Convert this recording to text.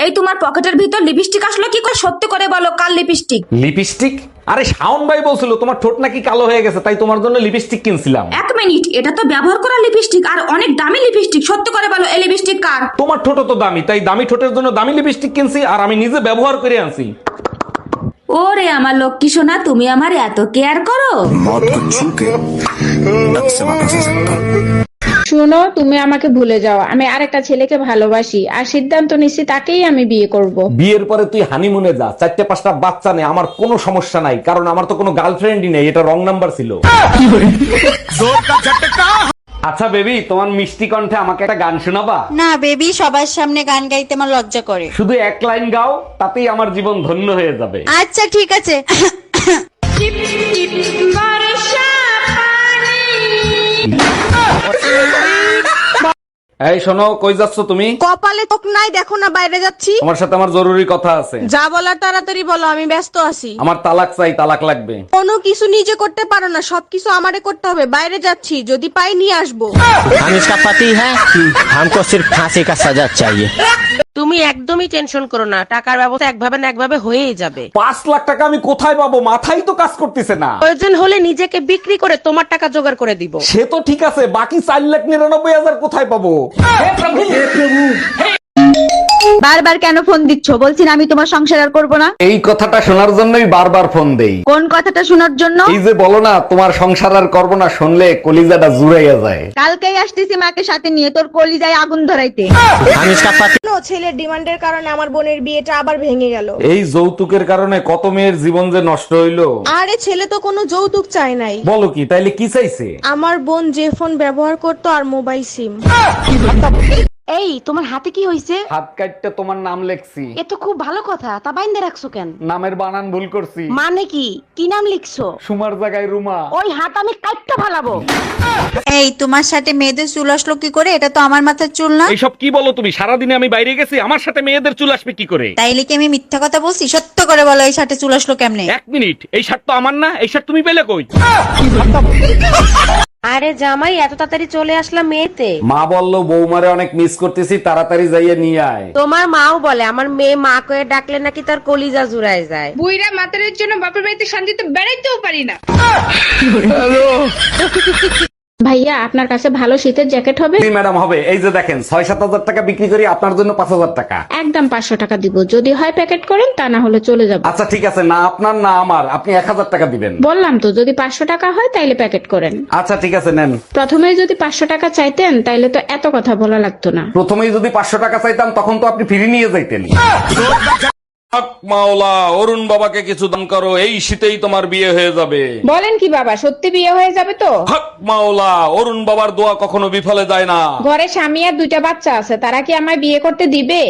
এই তোমার পকেটের ভিতর লিপস্টিক আসলো কি করে? সত্যি করে বলো, কাল লিপস্টিক? লিপস্টিক? আরে শাওন ভাই বলছিল তোমার ঠোঁট নাকি কালো হয়ে গেছে, তাই তোমার জন্য লিপস্টিক কিনছিলাম। এক মিনিট, এটা তো ব্যবহার করা লিপস্টিক আর অনেক দামি লিপস্টিক। সত্যি করে বলো, এই লিপস্টিক কার? তোমার ঠোঁট তো দামি, তাই দামি ঠোঁটের জন্য দামি লিপস্টিক কিনছি, আর আমি নিজে ব্যবহার করে আনছি। ওরে আমার লক্ষ্মী সোনা, তুমি আমার এত কেয়ার করো। मौत को छू के नक से वापस आ सकता हूँ। শুনো, তুমি আমাকে ভুলে যাও। আমি আরেকটা ছেলেকে ভালোবাসি আর সিদ্ধান্ত নিচ্ছি তাকেই আমি বিয়ে করব। বিয়ের পরে তুই হানিমুনে যা, 4-5টা বাচ্চা নে, আমার কোনো সমস্যা নাই, কারণ আমার তো কোনো গার্লফ্রেন্ডই নেই, এটা রং নাম্বার ছিল। আচ্ছা বেবি, তোমার মিষ্টি কণ্ঠে আমাকে একটা গান শোনাবা? না বেবি, সবার সামনে গান গাইতে আমার লজ্জা করে। শুধু এক লাইন গাও, তাতেই আমার জীবন ধন্য হয়ে যাবে। আচ্ছা ঠিক আছে। এই শোনো, কই যাচ্ছ তুমি? কপালে চোখ নাই, দেখো না বাইরে যাচ্ছি। তোমার সাথে আমার জরুরি কথা আছে। যা বলার তাড়াতাড়ি বলো, আমি ব্যস্ত আছি। আমার তালাক চাই, তালাক লাগবে। কোনো কিছু নিজে করতে পারো না, সবকিছু আমারে করতে হবে। বাইরে যাচ্ছি, যদি পাই নিয়ে আসবো। हम इसका पति है, हमको सिर्फ फांसी का सजा चाहिए। তুমি একদমই টেনশন করো না, টাকার ব্যবস্থা একভাবে না একভাবে হয়েই যাবে। 5 লাখ টাকা আমি কোথায় পাবো? মাথাই তো কাজ করতেছে না। প্রয়োজন হলে নিজেকে বিক্রি করে তোমার টাকা জোগাড় করে দিব। সে তো ঠিক আছে, বাকি 4,99,000 কোথায় পাবো? বারবার কেন ফোন দিচ্ছ? বলছি না আমি তোমার সংসার আর করবো না। এই কথাটা শোনার জন্যই বারবার ফোন দেই। কোন কথাটা শোনার জন্য? এই যে বলো না তোমার সংসার আর করবো না, শুনলে কলিজাটা জুড়াইয়া যায়। কালকেই আসতেছি মাকে সাথে নিয়ে, তোর কলিজায় আগুন ধরাইতে। हम इसका पति ছেলের ডিমান্ডের কারণে আমার বোনের বিয়েটা আবার ভেঙে গেল। এই যৌতুকের কারণে কত মেয়ের জীবন যে নষ্ট হইলো। আরে ছেলে তো কোনো যৌতুক চায় নাই। বলো কি, তাইলে কি চাইছে? আমার বোন যে ফোন ব্যবহার করতো আর মোবাইল সিম। এই তোমার হাতে কি হইছে? হাত কাটতে তোমার নাম লেখছি। এ তো খুব ভালো কথা, তা বাইন্দে রাখছো কেন? নামের বানান ভুল করছি। মানে কি? কি নাম লিখছো? সুমার জায়গায় রুমা। ওই হাত আমি কাটতে ফালাবো। এই তোমার সাথে মেয়েদের চুল আসলো কি করে? এটা তো আমার মাথার চুল না। এইসব কি বলো তুমি? সারাদিনে আমি বাইরে গেছি, আমার সাথে মেয়েদের চুল আসবে কি করে? তাইলে কি আমি মিথ্যা কথা বলছি? সত্য করে বলো, এই সাথে চুল আসলো কেমনে? 1 মিনিট, এই শার্ট তো আমার না, এই শার্ট তুমি পেলে কই? আরে জামাই, এত তাড়াতাড়ি চলে আসলাম মেয়েতে। মা বললো বৌমারে অনেক মিস করতেছি, তাড়াতাড়ি যাইয়ে নিয়ে আয়। তোমার মাও বলে আমার মেয়ে মা কয়ে ডাকলে নাকি তার কলিজা জুড়ায় যায়। বুইরা মাতারের জন্য বাপের বাড়িতে শান্তিতে বেড়াইতেও পারি না। ভাইয়া, আপনার কাছে ভালো শীতের জ্যাকেট হবে? জি ম্যাডাম, হবে। এই যে দেখেন, 6-7 হাজার টাকা বিক্রি করি, আপনার জন্য 5,000 টাকা। একদম 500 টাকা দিব, যদি হয় প্যাকেট করেন, তা না হলে চলে যাব। আচ্ছা ঠিক আছে, না আপনার না আমার, আপনি 1,000 টাকা দিবেন। বললাম তো, যদি 500 টাকা হয় তাইলে প্যাকেট করেন। আচ্ছা ঠিক আছে, নেন। প্রথমে যদি 500 টাকা চাইতেন তাইলে তো এত কথা বলা লাগতো না। প্রথমেই যদি 500 টাকা চাইতাম, তখন তো আপনি ফিরে নিয়ে যাইতেন। হক মাওলা, অরুণ বাবাকে কিছু দান করো, এই শীতেই তোমার বিয়ে হয়ে যাবে। বলেন কি বাবা, সত্যি বিয়ে হয়ে যাবে তো? হক মাওলা, অরুণ বাবার দোয়া কখনো বিফলে যায় না। ঘরে স্বামী আর 2টা বাচ্চা আছে, তারা কি আমায় বিয়ে করতে দিবে?